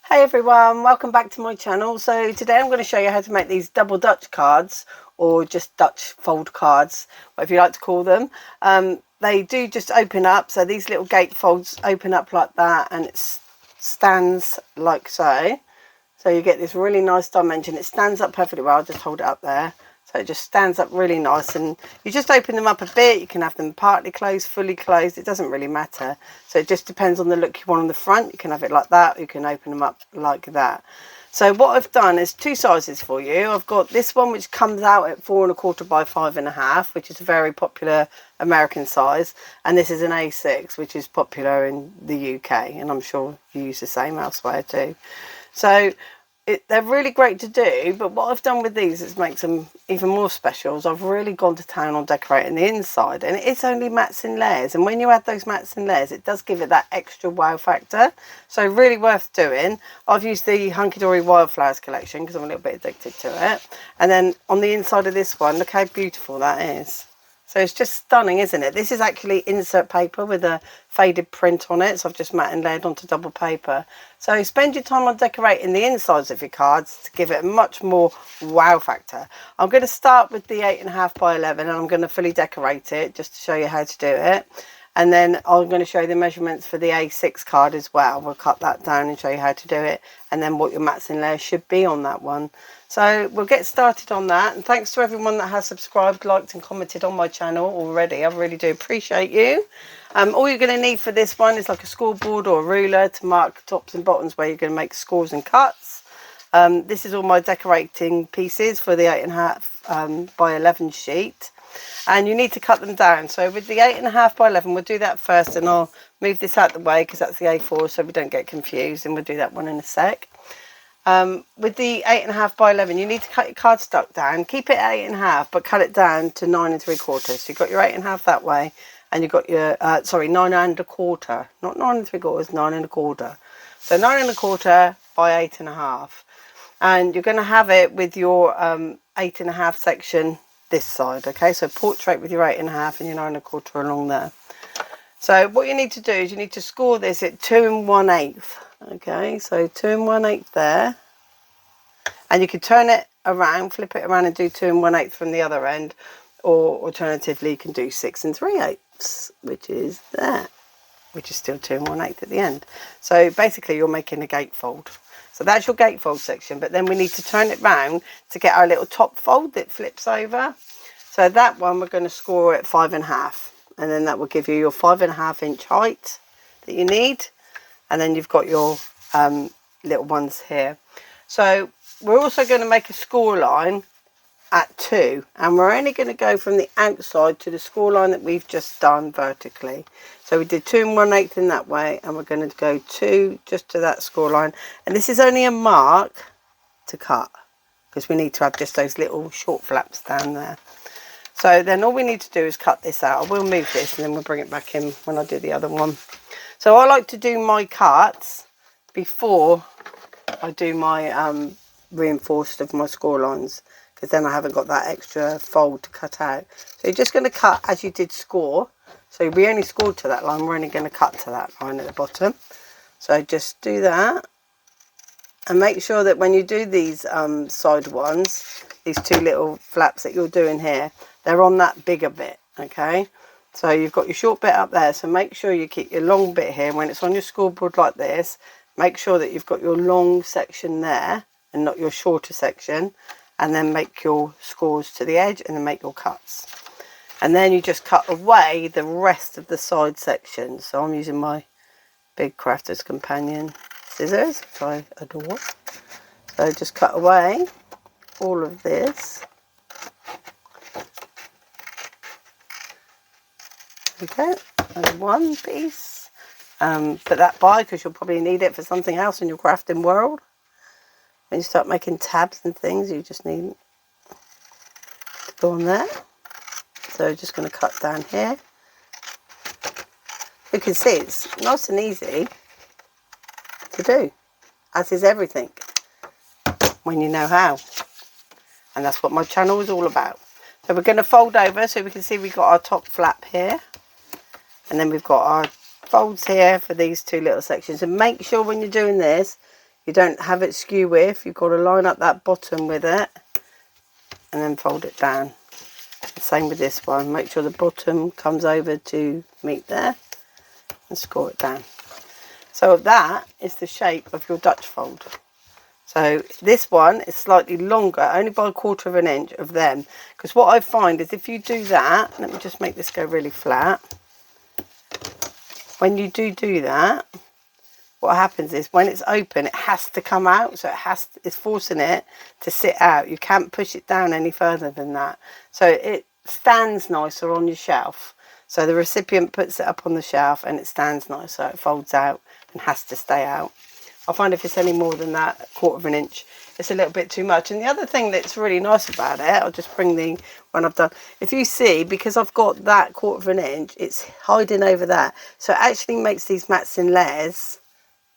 Hey everyone, welcome back to my channel. So today I'm going to show you how to make these double Dutch cards, or just Dutch fold cards, whatever you like to call them. They do just open up, so these little gate folds open up like that, and it stands like so. So you get this really nice dimension. It stands up perfectly well. I'll just hold it up there. So it just stands up really nice, and you just open them up a bit. You can have them partly closed, fully closed. It doesn't really matter. So it just depends on the look you want on the front. You can have it like that, or you can open them up like that. So what I've done is two sizes for you. I've got this one which comes out at 4¼ by 5½, which is a very popular American size, and this is an A6, which is popular in the UK, and I'm sure you use the same elsewhere too. So they're really great to do, but what I've done with these is make them even more special. I've really gone to town on decorating the inside, and it's only mats and layers, and when you add those mats and layers, it does give it that extra wow factor. So really worth doing. I've used the Hunky Dory Wildflowers collection because I'm a little bit addicted to it, and then on the inside of this one, look how beautiful that is. So it's just stunning, isn't it? This is actually insert paper with a faded print on it. So I've just mat and layered onto double paper. So spend your time on decorating the insides of your cards to give it a much more wow factor. I'm going to start with the 8½ by 11, and I'm going to fully decorate it just to show you how to do it. And then I'm going to show you the measurements for the A6 card as well. We'll cut that down and show you how to do it, and then what your mats and layers should be on that one. So we'll get started on that. And thanks to everyone that has subscribed, liked and commented on my channel already. I really do appreciate you. All you're going to need for this one is like a scoreboard or a ruler to mark tops and bottoms where you're going to make scores and cuts. This is all my decorating pieces for the 8½ by 11 sheet. And you need to cut them down. So with the 8½ by 11, we'll do that first, and I'll move this out the way because that's the A4, so we don't get confused, and we'll do that one in a sec. With the 8½ by 11, you need to cut your cardstock down. Keep it at 8½, but cut it down to 9¾ So you've got your 8½ that way, and you've got your 9¼ not 9¾ 9¼ So 9¼ by 8½, and you're going to have it with your 8½ section this side. Okay, so portrait with your 8½ and your 9¼ along there. So what you need to do is you need to score this at 2 1/8. Okay, so 2 1/8 there, and you can turn it around, flip it around and do 2 1/8 from the other end, or alternatively you can do 6 3/8, which is that, which is still 2 1/8 at the end. So basically you're making a gatefold. So that's your gatefold section, but then we need to turn it round to get our little top fold that flips over. So that one we're going to score at 5½, and then that will give you your 5½ inch height that you need. And then you've got your little ones here. So we're also going to make a score line at 2, and we're only going to go from the outside to the score line that we've just done vertically. So we did 2 1/8 in that way, and we're going to go 2 just to that score line. And this is only a mark to cut because we need to have just those little short flaps down there. So then all we need to do is cut this out. I will move this and then we'll bring it back in when I do the other one. So I like to do my cuts before I do my reinforced of my score lines, because then I haven't got that extra fold to cut out. So you're just going to cut as you did score. So we only scored to that line, we're only going to cut to that line at the bottom. So just do that, and make sure that when you do these side ones, these two little flaps that you're doing here, they're on that bigger bit. Okay, so you've got your short bit up there, so make sure you keep your long bit here. When it's on your scoreboard like this, make sure that you've got your long section there and not your shorter section, and then make your scores to the edge and then make your cuts. And then you just cut away the rest of the side sections. So I'm using my big Crafter's Companion scissors, which I adore. So just cut away all of this. Okay, and one piece. Put that by because you'll probably need it for something else in your crafting world. When you start making tabs and things, you just need to go on there. So just going to cut down here. You can see it's nice and easy to do, as is everything, when you know how. And that's what my channel is all about. So we're going to fold over so we can see we've got our top flap here. And then we've got our folds here for these two little sections. And make sure when you're doing this, You don't have it skew width. You've got to line up that bottom with it and then fold it down. Same with this one. Make sure the bottom comes over to meet there and score it down. So that is the shape of your Dutch fold. So this one is slightly longer, only by 1/4 inch of them. Because what I find is if you do that, let me just make this go really flat. When you do that, what happens is when it's open, it has to come out. So it's forcing it to sit out. You can't push it down any further than that. So it stands nicer on your shelf. So the recipient puts it up on the shelf and it stands nicer. It folds out and has to stay out. I find if it's any more than that, 1/4 inch, it's a little bit too much. And the other thing that's really nice about it, I'll just bring the one I've done. If you see, because I've got that 1/4 inch, it's hiding over that. So it actually makes these mats in layers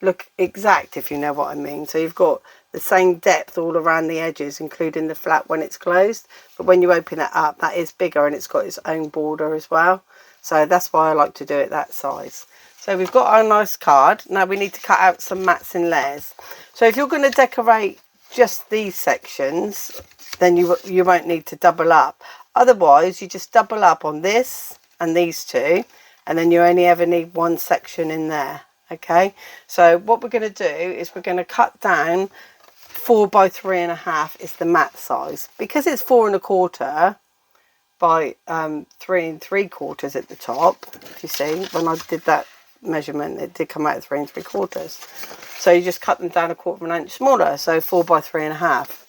look exact, if you know what I mean. So you've got the same depth all around the edges, including the flap when it's closed. But when you open it up, that is bigger and it's got its own border as well. So that's why I like to do it that size. So we've got our nice card. Now we need to cut out some mats in layers. So if you're going to decorate just these sections, then you won't need to double up. Otherwise, you just double up on this and these two, and then you only ever need one section in there. Okay, so what we're going to do is we're going to cut down 4 by 3.5 is the mat size. Because it's 4 1/4 by 3 3/4 at the top. If you see, when I did that measurement, it did come out at 3 3/4. So you just cut them down 1/4 inch smaller, so 4 by 3.5.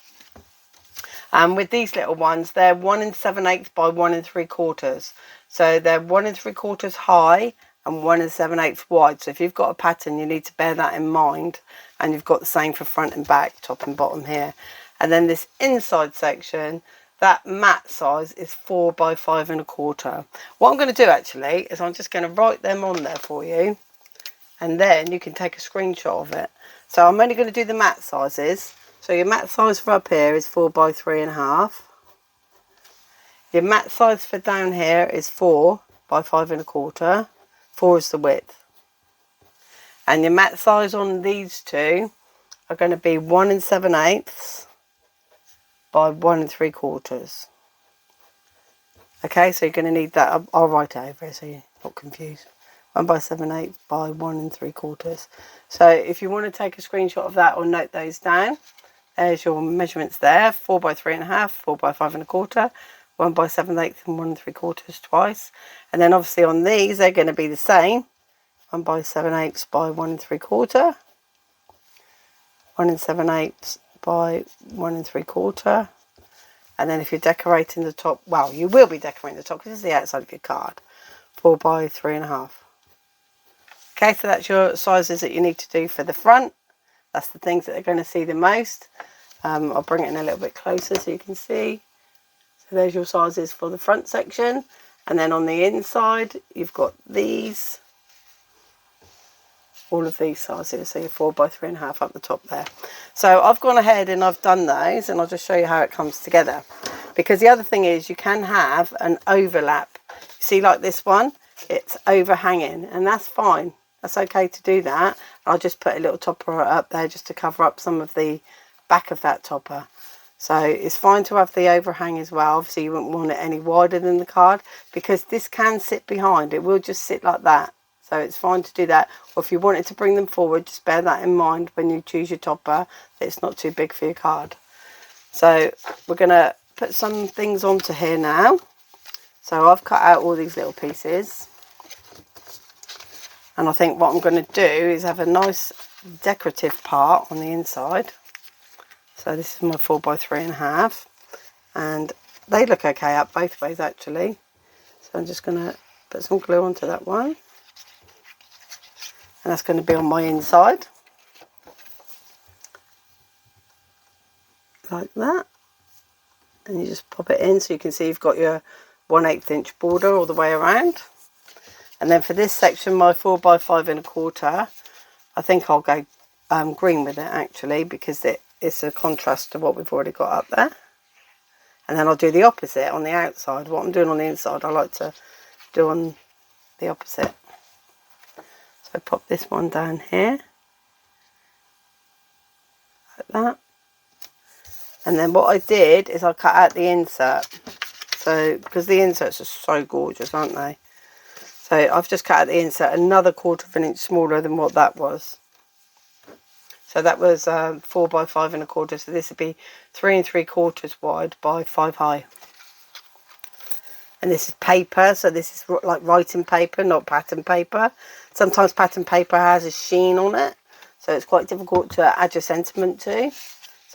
And with these little ones, they're 1 7/8 by 1 3/4. So they're 1 3/4 high and 1 7/8 wide. So if you've got a pattern, you need to bear that in mind. And you've got the same for front and back, top and bottom here. And then this inside section, that mat size is 4 by 5 1/4. What I'm going to do actually is I'm just going to write them on there for you, and then you can take a screenshot of it. So I'm only going to do the mat sizes. So your mat size for up here is 4 by 3.5. Your mat size for down here is 4 by 5 1/4. 4 is the width. And your mat size on these two are going to be 1 7/8 by 1 3/4. Okay, so you're going to need that. I'll write it over so you're not confused. 1 by 7/8 by 1 3/4. So if you want to take a screenshot of that or note those down, there's your measurements there. 4 by 3.5, 4 by 5 1/4, 1 by 7/8 and 1 3/4 twice. And then obviously on these, they're going to be the same. 1 by 7/8 by 1 3/4, 1 7/8 by 1 3/4, and then if you're decorating the top, well, you will be decorating the top because it's the outside of your card, 4 by 3.5. Okay, so that's your sizes that you need to do for the front. That's the things that they're going to see the most. I'll bring it in a little bit closer so you can see. So there's your sizes for the front section, and then on the inside you've got these. All of these sizes, so you're 4 by 3.5 up the top there. So I've gone ahead and I've done those, and I'll just show you how it comes together. Because the other thing is you can have an overlap. See, like this one, it's overhanging, and that's fine. That's okay to do that. I'll just put a little topper up there just to cover up some of the back of that topper. So it's fine to have the overhang as well. Obviously you wouldn't want it any wider than the card, because this can sit behind. It will just sit like that. So it's fine to do that. Or if you wanted to bring them forward, just bear that in mind when you choose your topper, that it's not too big for your card. So we're going to put some things onto here now. So I've cut out all these little pieces. And I think what I'm going to do is have a nice decorative part on the inside. So this is my 4 by 3.5. And they look okay up both ways actually. So I'm just going to put some glue onto that one. And that's going to be on my inside, like that. And you just pop it in so you can see you've got your 1/8 inch border all the way around. And then for this section, my 4 by 5 1/4, I think I'll go green with it actually, because it's a contrast to what we've already got up there. And then I'll do the opposite on the outside. What I'm doing on the inside, I like to do on the opposite. So pop this one down here. like that. And then what I did is I cut out the insert. So, because the inserts are so gorgeous, aren't they? So I've just cut out the insert another 1/4 inch smaller than what that was. So that was 4 by 5 1/4. So this would be 3 3/4 wide by 5 high. And this is paper, so this is like writing paper, not pattern paper. Sometimes pattern paper has a sheen on it, so it's quite difficult to add your sentiment to.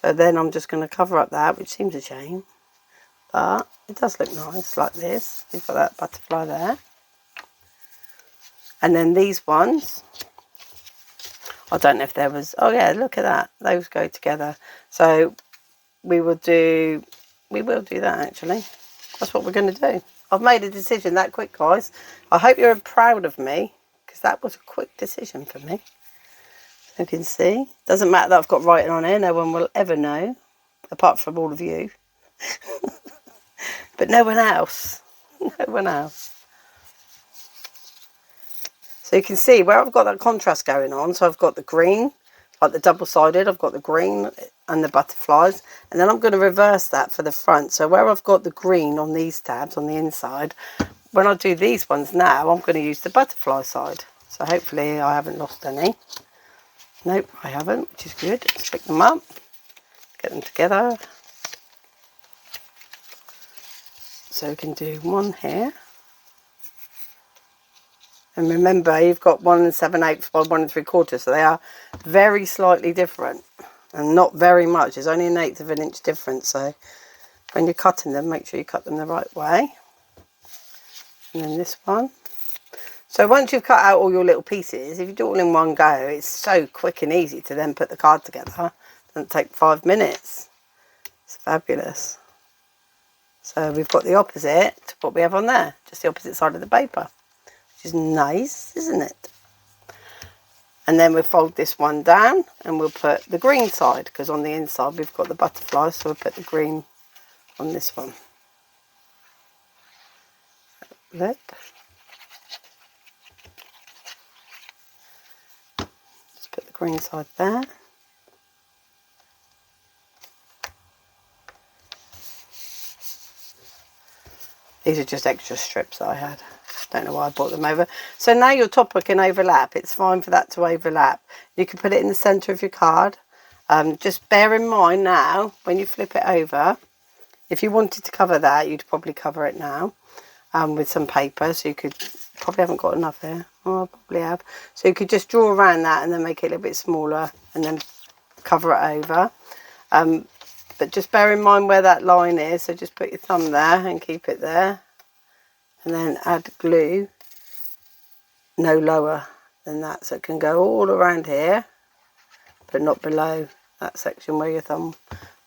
So then I'm just going to cover up that, which seems a shame, but it does look nice like this. You've got that butterfly there. And then these ones, I don't know if there was, oh yeah, look at that, those go together. So we will do that actually. That's what we're going to do. I've made a decision that quick, guys. I hope you're proud of me, because that was a quick decision for me. You can see. Doesn't matter that I've got writing on here. No one will ever know, apart from all of you. But no one else. No one else. So you can see where I've got that contrast going on. So I've got the green, like the double-sided. I've got the green and the butterflies. And then I'm going to reverse that for the front. So where I've got the green on these tabs on the inside, when I do these ones now, I'm going to use the butterfly side. So hopefully I haven't lost any. Nope, I haven't, which is good. Let's pick them up, get them together. So we can do one here. And remember, you've got 1 7/8 by 1 3/4, so they are very slightly different. And not very much. There's only 1/8 of an inch difference. So when you're cutting them, make sure you cut them the right way. And then this one. So once you've cut out all your little pieces, if you do it all in one go, it's so quick and easy to then put the card together. It doesn't take 5 minutes. It's fabulous. So we've got the opposite to what we have on there, just the opposite side of the paper, which is nice, isn't it? And then we'll fold this one down and we'll put the green side, because on the inside we've got the butterfly, so we'll put the green on this one. Look. Just put the green side there. These are just extra strips that I had. Don't know why I brought them over. So now your topper can overlap. It's fine for that to overlap. You can put it in the centre of your card. Just bear in mind now, when you flip it over, if you wanted to cover that, you'd probably cover it now with some paper. So you could, probably haven't got enough here. Oh, I probably have. So you could just draw around that and then make it a little bit smaller and then cover it over. But just bear in mind where that line is. So just put your thumb there and keep it there. And then add glue no lower than that. So it can go all around here, but not below that section where your thumb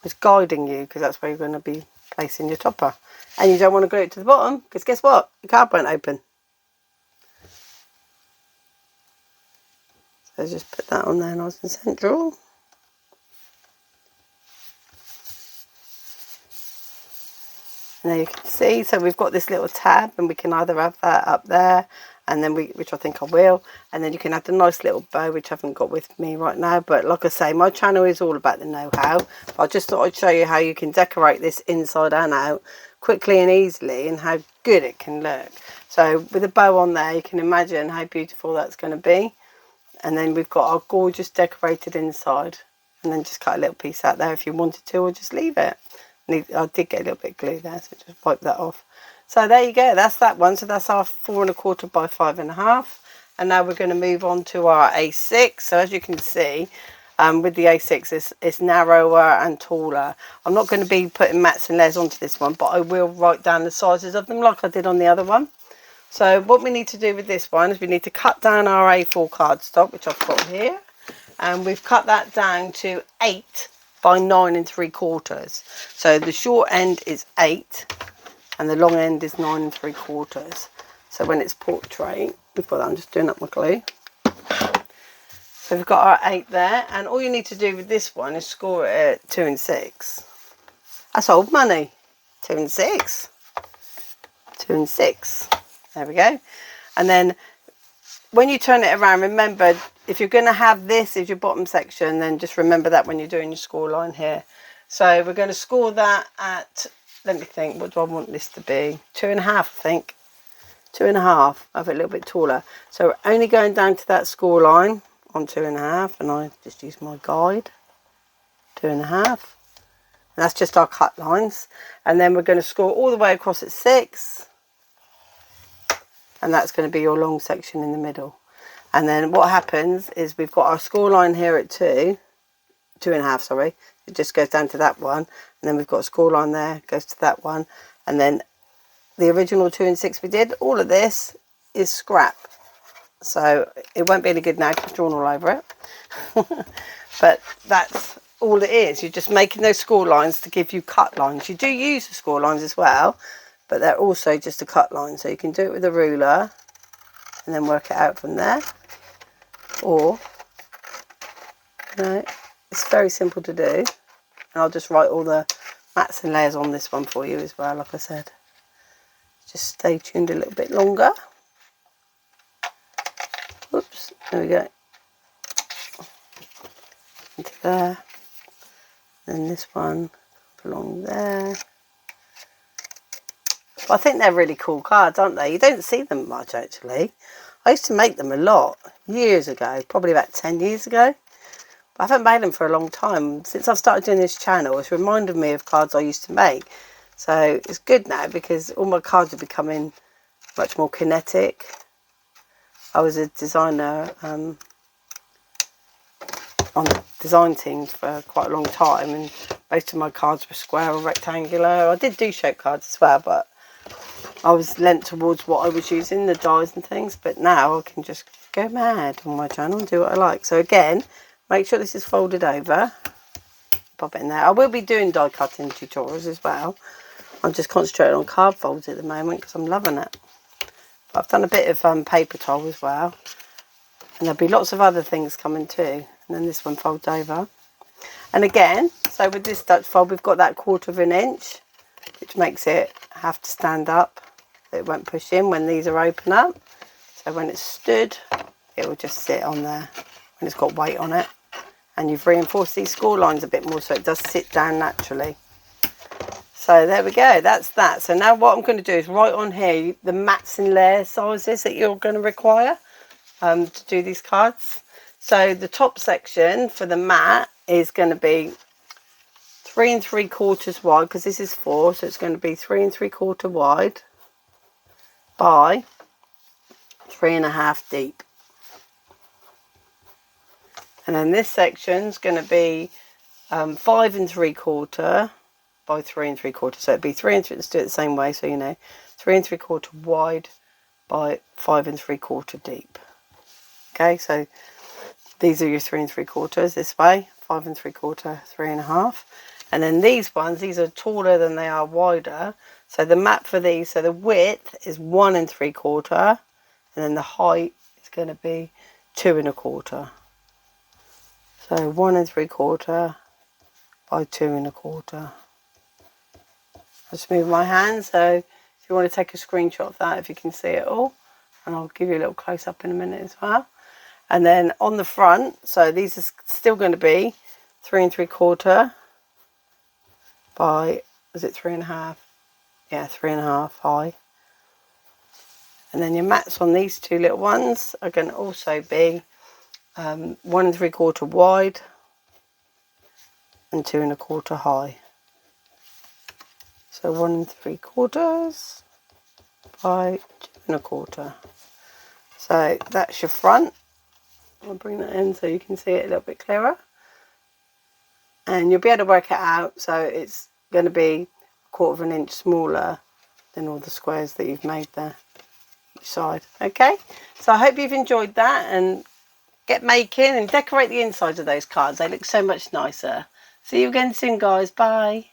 was guiding you, because that's where you're going to be placing your topper. And you don't want to glue it to the bottom, because guess what? Your card won't open. So just put that on there nice and central. Now you can see, so we've got this little tab, and we can either have that up there, and then which I think I will, and then you can add the nice little bow, which I haven't got with me right now. But like I say, my channel is all about the know-how. I just thought I'd show you how you can decorate this inside and out quickly and easily, and how good it can look. So with a bow on there, you can imagine how beautiful that's going to be. And then we've got our gorgeous decorated inside, and then just cut a little piece out there if you wanted to, or just leave it. I did get a little bit of glue there, so just wipe that off. So there you go, that's that one. So that's our 4 1/4 by 5 1/2. And now we're going to move on to our A6. So as you can see, with the A6, it's narrower and taller. I'm not going to be putting mats and layers onto this one, but I will write down the sizes of them like I did on the other one. So what we need to do with this one is we need to cut down our A4 cardstock, which I've got here. And we've cut that down to 8 by 9 3/4. So the short end is 8 and the long end is 9 3/4. So when it's portrait, we've got that. I'm just doing up my glue. So we've got our 8 there, and all you need to do with this one is score it at 2 6. That's old money. 2 6. 2 6. There we go. And then when you turn it around, remember if you're going to have this as your bottom section, then just remember that when you're doing your score line here. So we're going to score that at, let me think, what do I want this to be? 2.5, I think. 2.5, have it a little bit taller. So we're only going down to that score line on 2.5, and I just use my guide. 2.5. And that's just our cut lines. And then we're going to score all the way across at 6. And that's going to be your long section in the middle. And then what happens is we've got our score line here at 2.5, sorry. It just goes down to that one. And then we've got a score line there, goes to that one. And then the original 2 and 6 we did, all of this is scrap. So it won't be any good now because it's drawn all over it. But that's all it is. You're just making those score lines to give you cut lines. You do use the score lines as well, but they're also just a cut line. So you can do it with a ruler and then work it out from there. Or, you know, it's very simple to do. And I'll just write all the mats and layers on this one for you as well, like I said. Just stay tuned a little bit longer. Oops, there we go. Into there. And this one along there. Well, I think they're really cool cards, aren't they? You don't see them much, actually. I used to make them a lot years ago, probably about 10 years ago. But I haven't made them for a long time. Since I've started doing this channel, it's reminded me of cards I used to make. So it's good now because all my cards are becoming much more kinetic. I was a designer on the design team for quite a long time, and most of my cards were square or rectangular. I did do shape cards as well, but I was lent towards what I was using, the dies and things. But now I can just go mad on my channel and do what I like. So again, make sure this is folded over. Pop it in there. I will be doing die cutting tutorials as well. I'm just concentrating on card folds at the moment because I'm loving it. But I've done a bit of paper towel as well. And there'll be lots of other things coming too. And then this one folds over. And again, so with this Dutch fold, we've got that 1/4 inch, which makes it have to stand up. It won't push in when these are open up. So when it's stood, it will just sit on there when it's got weight on it. And you've reinforced these score lines a bit more so it does sit down naturally. So there we go, that's that. So now what I'm going to do is write on here the mats and layer sizes that you're going to require to do these cards. So the top section for the mat is going to be 3 3/4 wide, because this is 4, so it's going to be 3 3/4 wide by 3.5 deep. And then this section's going to be 5 3/4 by 3 3/4. So it'd be 3 3. Let's do it the same way, so you know, 3 3/4 wide by 5 3/4 deep. Okay, so these are your 3 3/4 this way, 5 3/4, 3.5. And then these ones, these are taller than they are wider. So the mat for these, so the width is 1 3/4, and then the height is going to be 2 1/4. So 1 3/4 by 2 1/4. I'll just move my hand, so if you want to take a screenshot of that, if you can see it all, and I'll give you a little close up in a minute as well. And then on the front, so these are still going to be 3 3/4 by, is it 3.5? Yeah, 3.5 high. And then your mats on these two little ones are going to also be 1 3/4 wide and 2 1/4 high. So 1 3/4 by 2 1/4. So that's your front. I'll bring that in so you can see it a little bit clearer. And you'll be able to work it out, so it's going to be 1/4 inch smaller than all the squares that you've made there each side. Okay, so I hope you've enjoyed that, and get making and decorate the insides of those cards. They look so much nicer. See you again soon, guys. Bye.